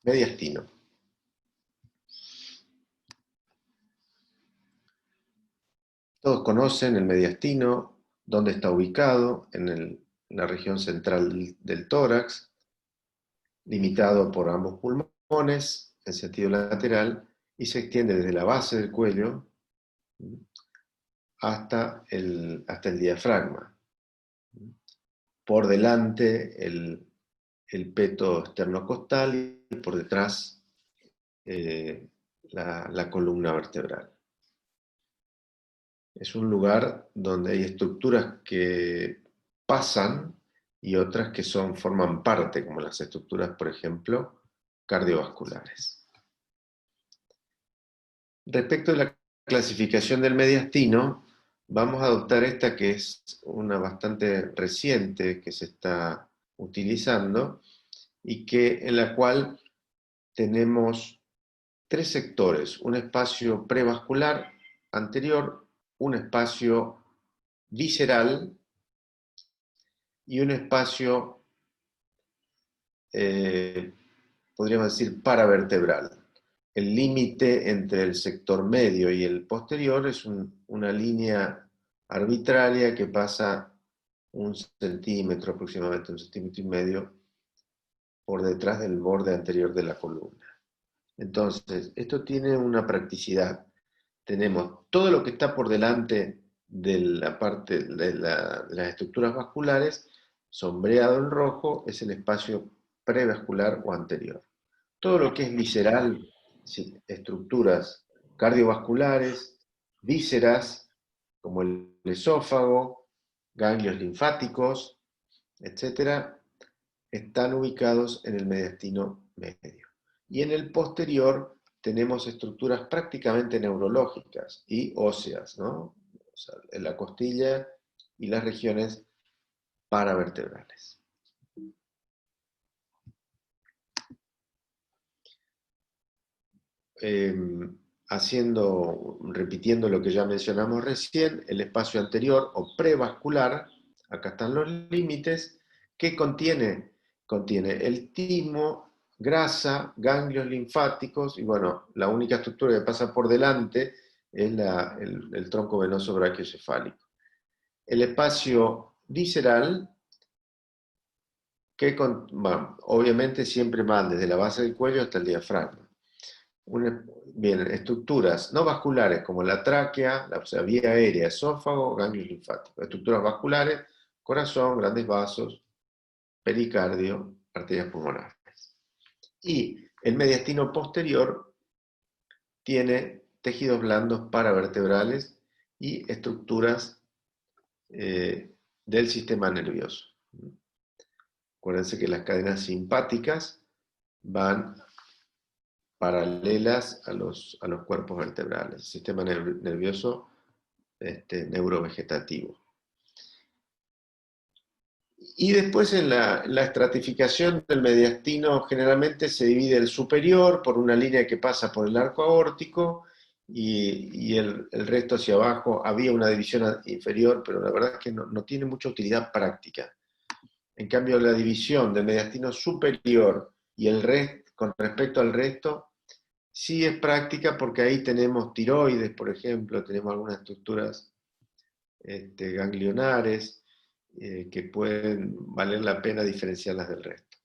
mediastino. Todos conocen el mediastino, dónde está ubicado, en la región central del tórax, limitado por ambos pulmones en sentido lateral, y se extiende desde la base del cuello hasta el diafragma. Por delante el peto esternocostal y por detrás la columna vertebral. Es un lugar donde hay estructuras que pasan y otras que forman parte, como las estructuras, por ejemplo, cardiovasculares. Respecto de la clasificación del mediastino, vamos a adoptar esta que es una bastante reciente que se está utilizando y en la cual tenemos tres sectores: un espacio prevascular anterior, un espacio visceral y un espacio, podríamos decir, paravertebral. El límite entre el sector medio y el posterior es una línea arbitraria que pasa 1 centímetro, aproximadamente 1,5 centímetros, por detrás del borde anterior de la columna. Entonces, esto tiene una practicidad. Tenemos todo lo que está por delante de la parte de las estructuras vasculares, sombreado en rojo, es el espacio prevascular o anterior. Todo lo que es visceral, estructuras cardiovasculares, vísceras, como el esófago, ganglios linfáticos, etc., están ubicados en el mediastino medio. Y en el posterior tenemos estructuras prácticamente neurológicas y óseas, ¿no? O sea, en la costilla y las regiones paravertebrales. Repitiendo lo que ya mencionamos recién, el espacio anterior o prevascular, acá están los límites, ¿qué contiene? Contiene el timo, grasa, ganglios linfáticos, y bueno, la única estructura que pasa por delante es el tronco venoso brachiocefálico. El espacio visceral, bueno, obviamente siempre va desde la base del cuello hasta el diafragma. Bien, estructuras no vasculares como la tráquea, o sea, vía aérea, esófago, ganglios linfáticos. Estructuras vasculares, corazón, grandes vasos, pericardio, arterias pulmonares. Y el mediastino posterior tiene tejidos blandos paravertebrales y estructuras del sistema nervioso. Acuérdense que las cadenas simpáticas van paralelas a los cuerpos vertebrales, sistema nervioso neurovegetativo. Y después en la estratificación del mediastino generalmente se divide el superior por una línea que pasa por el arco aórtico y el resto hacia abajo. Había una división inferior, pero la verdad es que no tiene mucha utilidad práctica. En cambio, la división del mediastino superior y el resto, con respecto al resto, sí es práctica porque ahí tenemos tiroides, por ejemplo, tenemos algunas estructuras ganglionares que pueden valer la pena diferenciarlas del resto.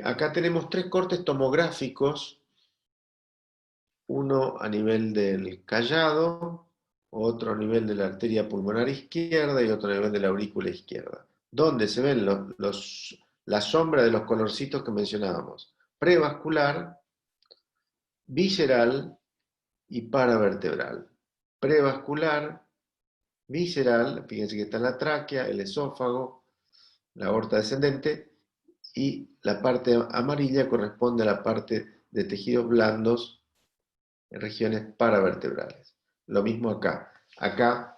Acá tenemos 3 cortes tomográficos, uno a nivel del callado, otro a nivel de la arteria pulmonar izquierda y otro a nivel de la aurícula izquierda, donde se ven la sombra de los colorcitos que mencionábamos: prevascular, visceral y paravertebral. Prevascular, visceral, fíjense que está en la tráquea, el esófago, la aorta descendente, y la parte amarilla corresponde a la parte de tejidos blandos en regiones paravertebrales. Lo mismo acá. Acá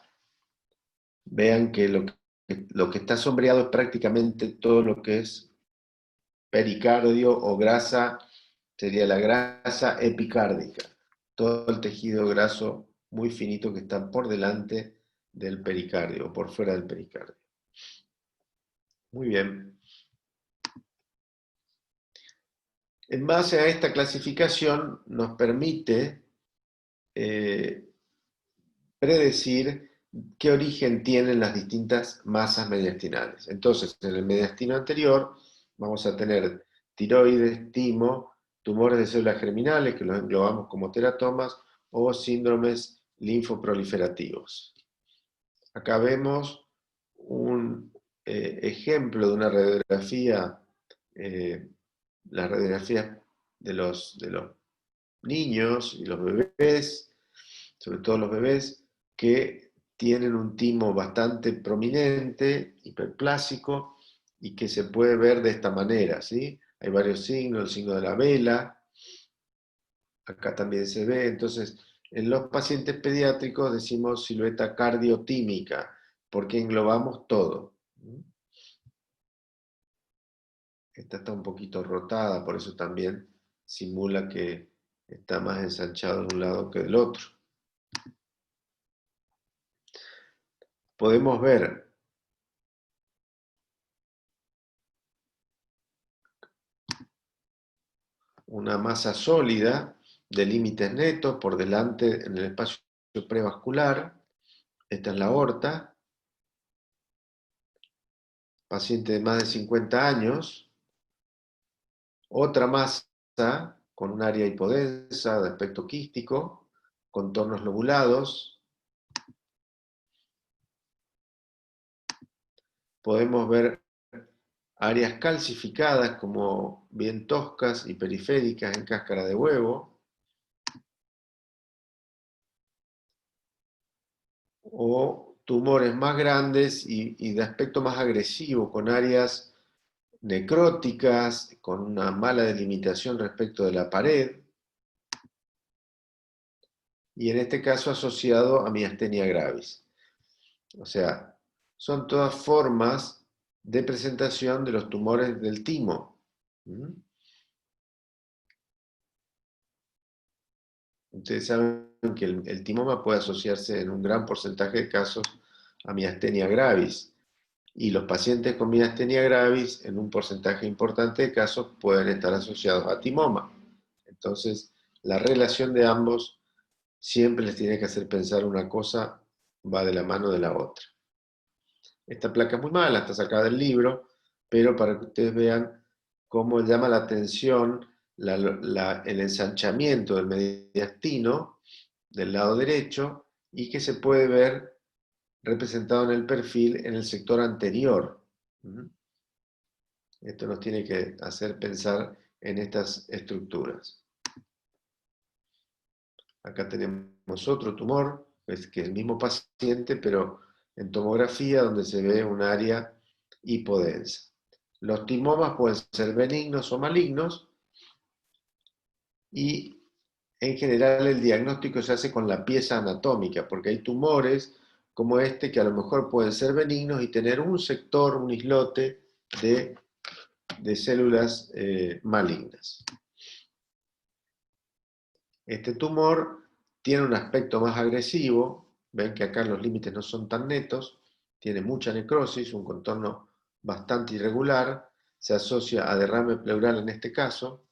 vean que lo que está sombreado es prácticamente todo lo que es pericardio o grasa, sería la grasa epicárdica. Todo el tejido graso muy finito que está por delante del pericardio o por fuera del pericardio. Muy bien. En base a esta clasificación nos permite eh, predecir qué origen tienen las distintas masas mediastinales. Entonces, en el mediastino anterior vamos a tener tiroides, timo, tumores de células germinales, que los englobamos como teratomas, o síndromes linfoproliferativos. Acá vemos un ejemplo de una radiografía, las radiografías de los niños y los bebés, sobre todo los bebés, que tienen un timo bastante prominente, hiperplásico, y que se puede ver de esta manera, ¿sí? Hay varios signos, el signo de la vela, acá también se ve. Entonces, en los pacientes pediátricos decimos silueta cardiotímica, porque englobamos todo. Esta está un poquito rotada, por eso también simula que está más ensanchado de un lado que del otro. Podemos ver una masa sólida de límites netos por delante en el espacio prevascular. Esta es la aorta, paciente de más de 50 años. Otra masa con un área hipodensa de aspecto quístico, contornos lobulados. Podemos ver áreas calcificadas como bien toscas y periféricas en cáscara de huevo, o tumores más grandes y de aspecto más agresivo, con áreas necróticas, con una mala delimitación respecto de la pared, y en este caso asociado a miastenia gravis. O sea, son todas formas de presentación de los tumores del timo. Ustedes saben que el timoma puede asociarse en un gran porcentaje de casos a miastenia gravis, y los pacientes con miastenia gravis en un porcentaje importante de casos pueden estar asociados a timoma. Entonces, la relación de ambos siempre les tiene que hacer pensar una cosa va de la mano de la otra. Esta placa es muy mala, está sacada del libro, pero para que ustedes vean cómo llama la atención el ensanchamiento del mediastino del lado derecho, y que se puede ver representado en el perfil en el sector anterior. Esto nos tiene que hacer pensar en estas estructuras. Acá tenemos otro tumor, que es el mismo paciente, pero en tomografía, donde se ve un área hipodensa. Los timomas pueden ser benignos o malignos, y en general el diagnóstico se hace con la pieza anatómica, porque hay tumores como este que a lo mejor pueden ser benignos y tener un sector, un islote de células malignas. Este tumor tiene un aspecto más agresivo, ven que acá los límites no son tan netos, tiene mucha necrosis, un contorno bastante irregular, se asocia a derrame pleural en este caso.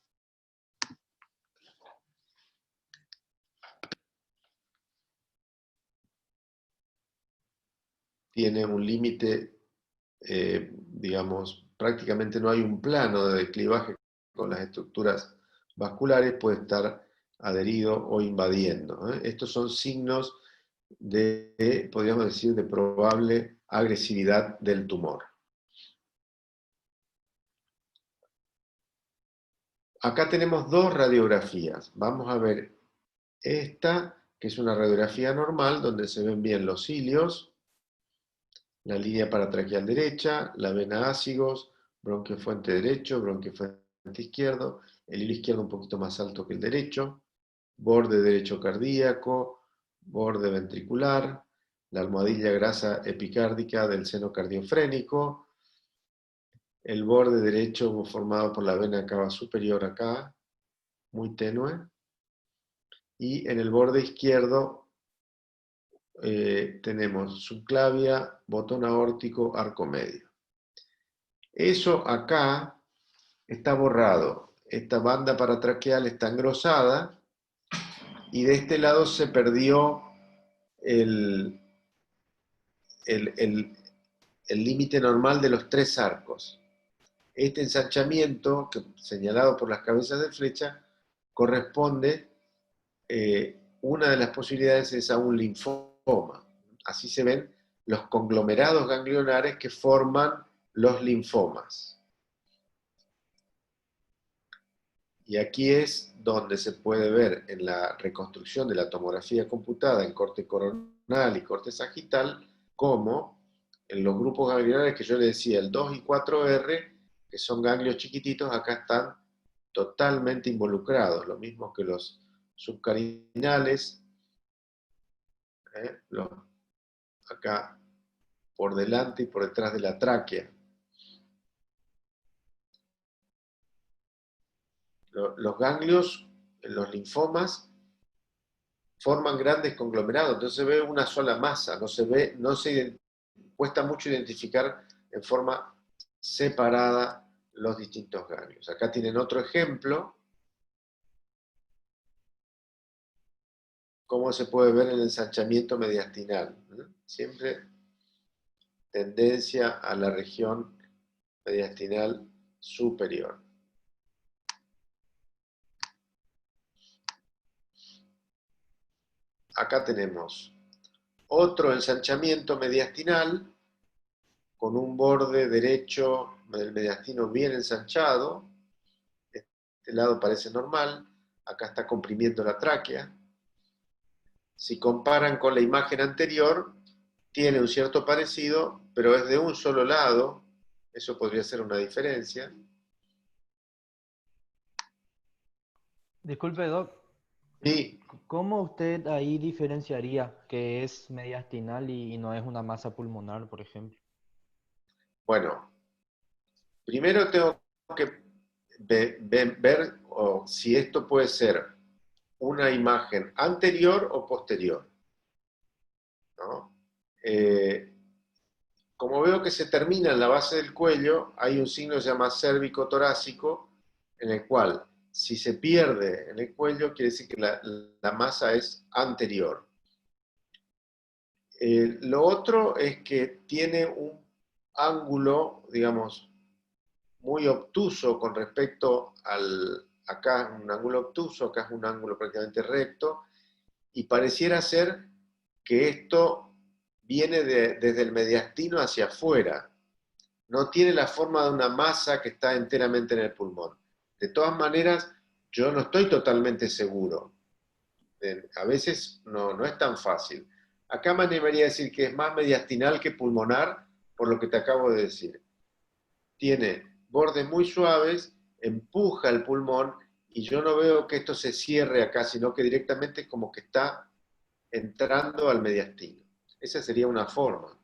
Tiene un límite, digamos, prácticamente no hay un plano de declivaje con las estructuras vasculares, puede estar adherido o invadiendo. Estos son signos de, podríamos decir, de probable agresividad del tumor. Acá tenemos dos radiografías. Vamos a ver esta, que es una radiografía normal, donde se ven bien los cilios, la línea paratraqueal derecha, la vena ácigos, bronquio fuente derecho, bronquio fuente izquierdo, el hilo izquierdo un poquito más alto que el derecho, borde derecho cardíaco, borde ventricular, la almohadilla grasa epicárdica del seno cardiofrénico, el borde derecho formado por la vena cava superior acá, muy tenue, y en el borde izquierdo tenemos subclavia, botón aórtico, arco medio. Eso acá está borrado. esta banda paratraqueal está engrosada y de este lado se perdió el límite normal de los 3 arcos. Este ensanchamiento, señalado por las cabezas de flecha, corresponde, una de las posibilidades es a un linfoma. Así se ven los conglomerados ganglionares que forman los linfomas. Y aquí es donde se puede ver en la reconstrucción de la tomografía computada en corte coronal y corte sagital, cómo en los grupos ganglionares que yo le decía, el 2 y 4R, que son ganglios chiquititos, acá están totalmente involucrados, lo mismo que los subcarinales, acá por delante y por detrás de la tráquea. Los ganglios, los linfomas, forman grandes conglomerados, entonces se ve una sola masa, cuesta mucho identificar en forma separada los distintos ganglios. Acá tienen otro ejemplo, cómo se puede ver el ensanchamiento mediastinal. Siempre tendencia a la región mediastinal superior. Acá tenemos otro ensanchamiento mediastinal con un borde derecho del mediastino bien ensanchado. Este lado parece normal, acá está comprimiendo la tráquea. Si comparan con la imagen anterior, tiene un cierto parecido, pero es de un solo lado. Eso podría ser una diferencia. Disculpe, Doc, Y ¿cómo usted ahí diferenciaría que es mediastinal y no es una masa pulmonar, por ejemplo? bueno, primero tengo que ver si esto puede ser una imagen anterior o posterior, ¿no? Como veo que se termina en la base del cuello, hay un signo que se llama cérvico-torácico, en el cual, si se pierde en el cuello, quiere decir que la masa es anterior. Lo otro es que tiene un ángulo, digamos, muy obtuso con respecto al... Acá es un ángulo obtuso, acá es un ángulo prácticamente recto, y pareciera ser que esto viene desde el mediastino hacia afuera. No tiene la forma de una masa que está enteramente en el pulmón. De todas maneras, yo no estoy totalmente seguro. A veces no es tan fácil. Acá me animaría a decir que es más mediastinal que pulmonar, por lo que te acabo de decir. Tiene bordes muy suaves, empuja el pulmón, y yo no veo que esto se cierre acá, sino que directamente es como que está entrando al mediastino. Esa sería una forma.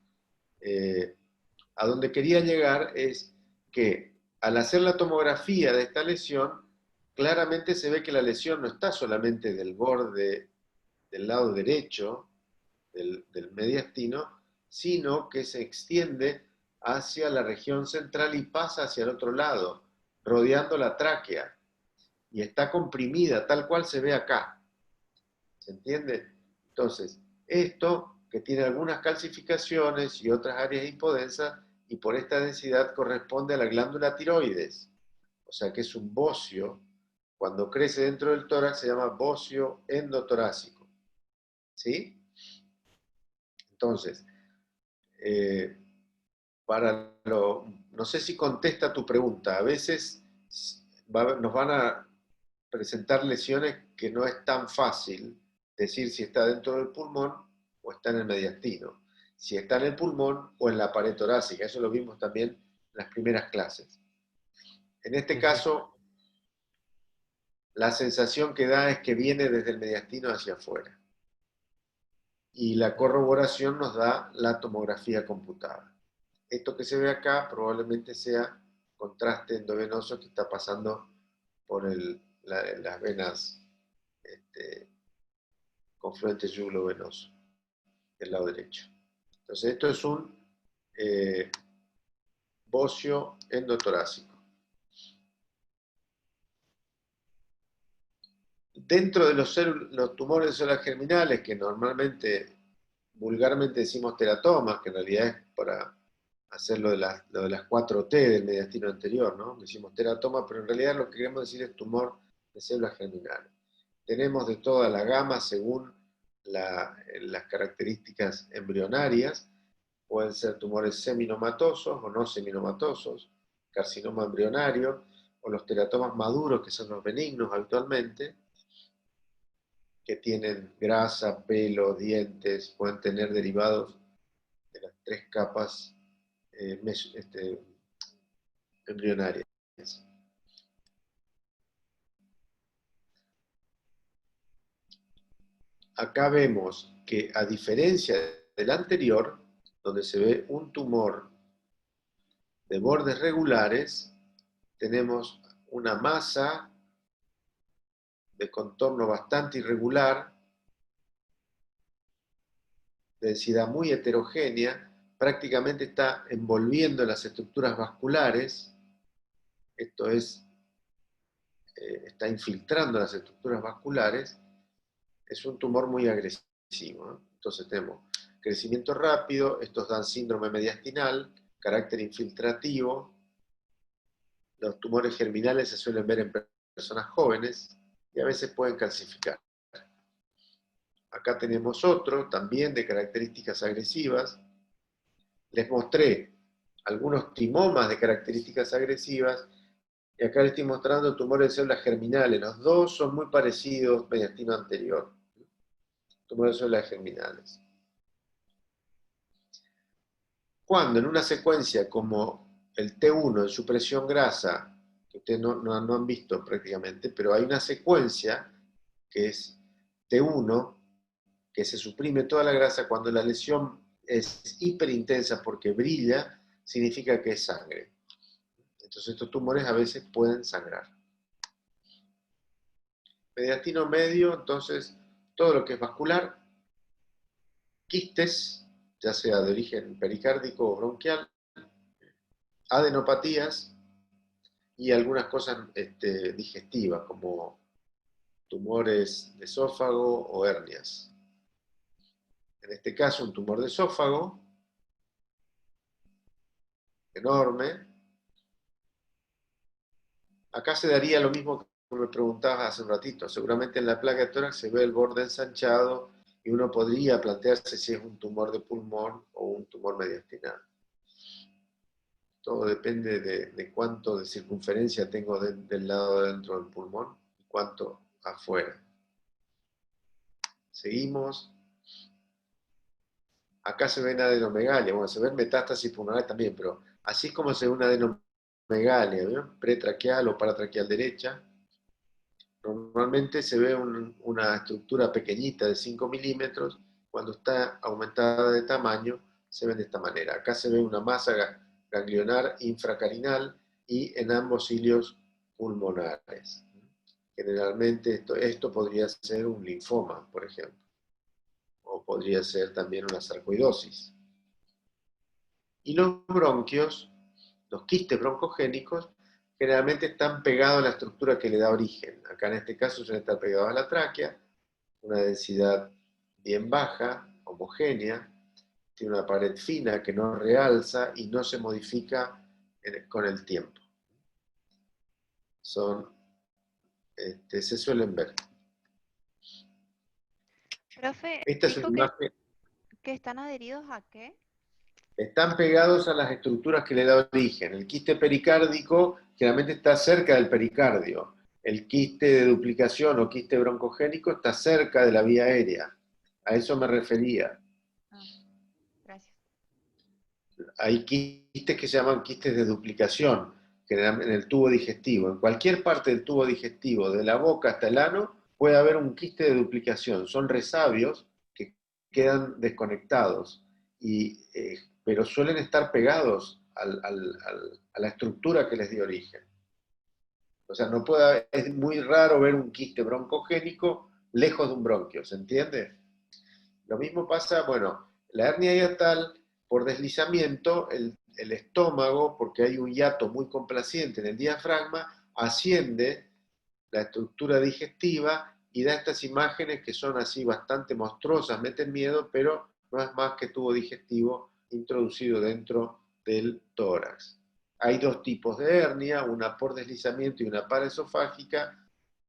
A donde quería llegar es que al hacer la tomografía de esta lesión, claramente se ve que la lesión no está solamente del borde del lado derecho del mediastino, sino que se extiende hacia la región central y pasa hacia el otro lado, rodeando la tráquea, y está comprimida, tal cual se ve acá. ¿Se entiende? Entonces, esto que tiene algunas calcificaciones y otras áreas de hipodensa, y por esta densidad corresponde a la glándula tiroides, o sea que es un bocio. Cuando crece dentro del tórax se llama bocio endotorácico. ¿Sí? Entonces, eh, no sé si contesta tu pregunta. A veces nos van a presentar lesiones que no es tan fácil decir si está dentro del pulmón o está en el mediastino, si está en el pulmón o en la pared torácica. Eso lo vimos también en las primeras clases. En este Sí, sí. caso, la sensación que da es que viene desde el mediastino hacia afuera. Y la corroboración nos da la tomografía computada. Esto que se ve acá probablemente sea contraste endovenoso que está pasando por las venas, confluente yugulovenoso del lado derecho. Entonces esto es un eh, bocio endotorácico. Dentro de los tumores de células germinales, que normalmente, vulgarmente decimos teratomas, que en realidad es para hacer lo de las 4T del mediastino anterior, ¿no? Decimos teratoma, pero en realidad lo que queremos decir es tumor de células germinales. Tenemos de toda la gama según las características embrionarias. Pueden ser tumores seminomatosos o no seminomatosos, carcinoma embrionario, o los teratomas maduros, que son los benignos habitualmente, que tienen grasa, pelo, dientes, pueden tener derivados de las 3 capas embrionarias. Acá vemos que, a diferencia del anterior, donde se ve un tumor de bordes regulares, tenemos una masa de contorno bastante irregular, densidad muy heterogénea, prácticamente está envolviendo las estructuras vasculares, esto es, está infiltrando las estructuras vasculares, es un tumor muy agresivo, ¿no? Entonces tenemos crecimiento rápido, estos dan síndrome mediastinal, carácter infiltrativo. Los tumores germinales se suelen ver en personas jóvenes y a veces pueden calcificar. Acá tenemos otro, también de características agresivas. Les mostré algunos timomas de características agresivas y acá les estoy mostrando tumores de células germinales. Los dos son muy parecidos, mediastino anterior. Tumores de células germinales. Cuando en una secuencia como el T1 de supresión grasa, que ustedes no han visto prácticamente, pero hay una secuencia que es T1, que se suprime toda la grasa cuando la lesión es hiperintensa porque brilla, significa que es sangre. Entonces estos tumores a veces pueden sangrar. Mediastino medio, entonces, todo lo que es vascular, quistes, ya sea de origen pericárdico o bronquial, adenopatías y algunas cosas digestivas, como tumores de esófago o hernias. En este caso, un tumor de esófago, enorme. Acá se daría lo mismo que me preguntabas hace un ratito. Seguramente en la placa de tórax se ve el borde ensanchado y uno podría plantearse si es un tumor de pulmón o un tumor mediastinal. Todo depende de cuánto de circunferencia tengo del lado de dentro del pulmón y cuánto afuera. Seguimos. Acá se ven adenomegalia, bueno, se ven metástasis pulmonares también, pero así es como se ve una adenomegalia, ¿no? Pretraqueal o paratraqueal derecha. Normalmente se ve una estructura pequeñita de 5 milímetros, cuando está aumentada de tamaño se ve de esta manera. Acá se ve una masa ganglionar infracarinal y en ambos cilios pulmonares. Generalmente esto podría ser un linfoma, por ejemplo, o podría ser también una sarcoidosis. Y los bronquios, los quistes broncogénicos, generalmente están pegados a la estructura que le da origen. Acá en este caso suelen estar pegados a la tráquea, una densidad bien baja, homogénea, tiene una pared fina que no realza y no se modifica con el tiempo. Se suelen ver. Profe, Esta es una ¿dijo imagen. que están adheridos a qué? Están pegados a las estructuras que le da origen. El quiste pericárdico generalmente está cerca del pericardio. El quiste de duplicación o quiste broncogénico está cerca de la vía aérea. A eso me refería. Ah, gracias. Hay quistes que se llaman quistes de duplicación, generalmente en el tubo digestivo. En cualquier parte del tubo digestivo, de la boca hasta el ano, puede haber un quiste de duplicación. Son resabios que quedan desconectados, pero suelen estar pegados a la estructura que les dio origen. O sea, es muy raro ver un quiste broncogénico lejos de un bronquio, ¿se entiende? Lo mismo pasa, bueno, la hernia hiatal, por deslizamiento, el estómago, porque hay un hiato muy complaciente en el diafragma, asciende la estructura digestiva y da estas imágenes que son así bastante monstruosas, meten miedo, pero no es más que tubo digestivo introducido dentro del tórax. Hay dos tipos de hernia, una por deslizamiento y una paraesofágica,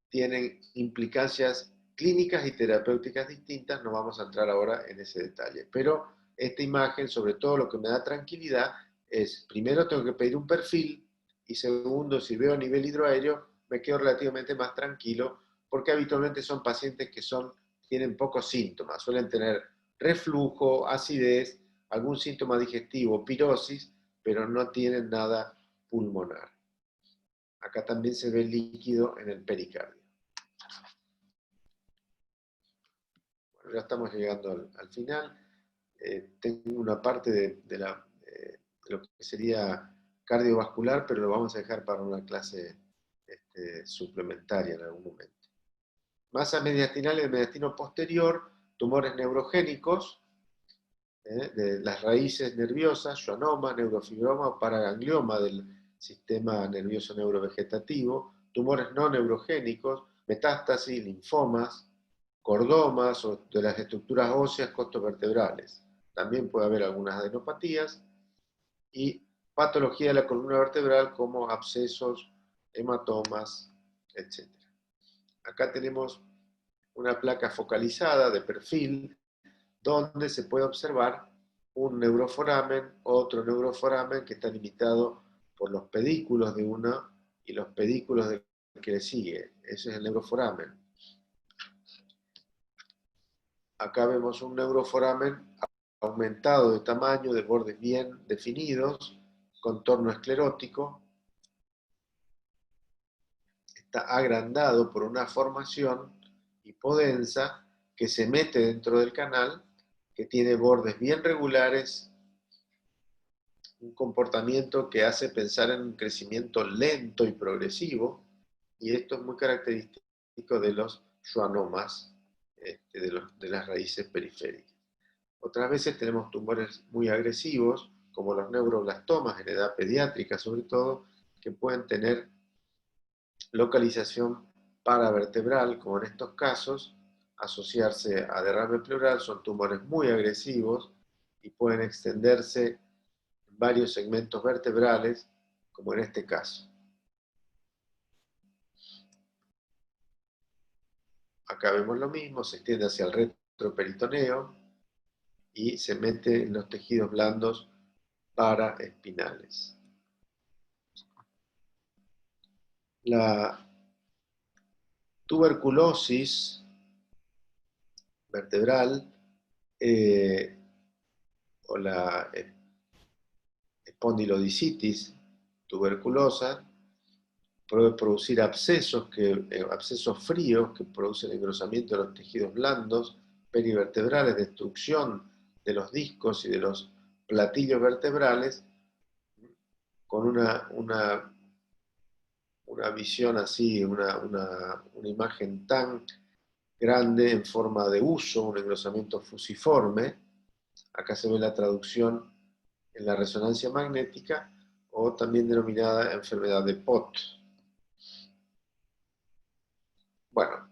tienen implicancias clínicas y terapéuticas distintas, no vamos a entrar ahora en ese detalle. Pero esta imagen, sobre todo lo que me da tranquilidad, es, primero tengo que pedir un perfil, y segundo, si veo a nivel hidroaéreo, me quedo relativamente más tranquilo, porque habitualmente son pacientes que tienen pocos síntomas, suelen tener reflujo, acidez, algún síntoma digestivo, pirosis, pero no tienen nada pulmonar. Acá también se ve líquido en el pericardio. Bueno, ya estamos llegando al final. Tengo una parte de lo que sería cardiovascular, pero lo vamos a dejar para una clase suplementaria en algún momento. Masa mediastinal y el mediastino posterior, tumores neurogénicos, de las raíces nerviosas, schwannoma, neurofibroma o paraganglioma del sistema nervioso neurovegetativo, tumores no neurogénicos, metástasis, linfomas, cordomas o de las estructuras óseas costovertebrales. También puede haber algunas adenopatías y patología de la columna vertebral como abscesos, hematomas, etc. Acá tenemos una placa focalizada de perfil donde se puede observar un neuroforamen, otro neuroforamen que está limitado por los pedículos de uno y los pedículos del que le sigue. Ese es el neuroforamen. Acá vemos un neuroforamen aumentado de tamaño, de bordes bien definidos, contorno esclerótico. Está agrandado por una formación hipodensa que se mete dentro del canal, que tiene bordes bien regulares, un comportamiento que hace pensar en un crecimiento lento y progresivo, y esto es muy característico de los schwannomas, de las raíces periféricas. Otras veces tenemos tumores muy agresivos, como los neuroblastomas en edad pediátrica sobre todo, que pueden tener localización paravertebral, como en estos casos, asociarse a derrame pleural, son tumores muy agresivos y pueden extenderse en varios segmentos vertebrales, como en este caso. Acá vemos lo mismo, se extiende hacia el retroperitoneo y se mete en los tejidos blandos paraespinales. La tuberculosis vertebral o la espondilodicitis tuberculosa puede producir abscesos fríos que producen engrosamiento de los tejidos blandos perivertebrales, destrucción de los discos y de los platillos vertebrales, con una visión así, una imagen tan grande en forma de huso, un engrosamiento fusiforme. Acá se ve la traducción en la resonancia magnética, o también denominada enfermedad de Pott. Bueno,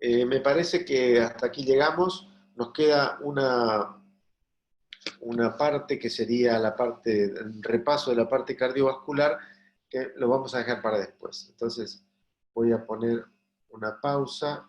me parece que hasta aquí llegamos. Nos queda una parte que sería el repaso de la parte cardiovascular, que lo vamos a dejar para después. Entonces voy a poner una pausa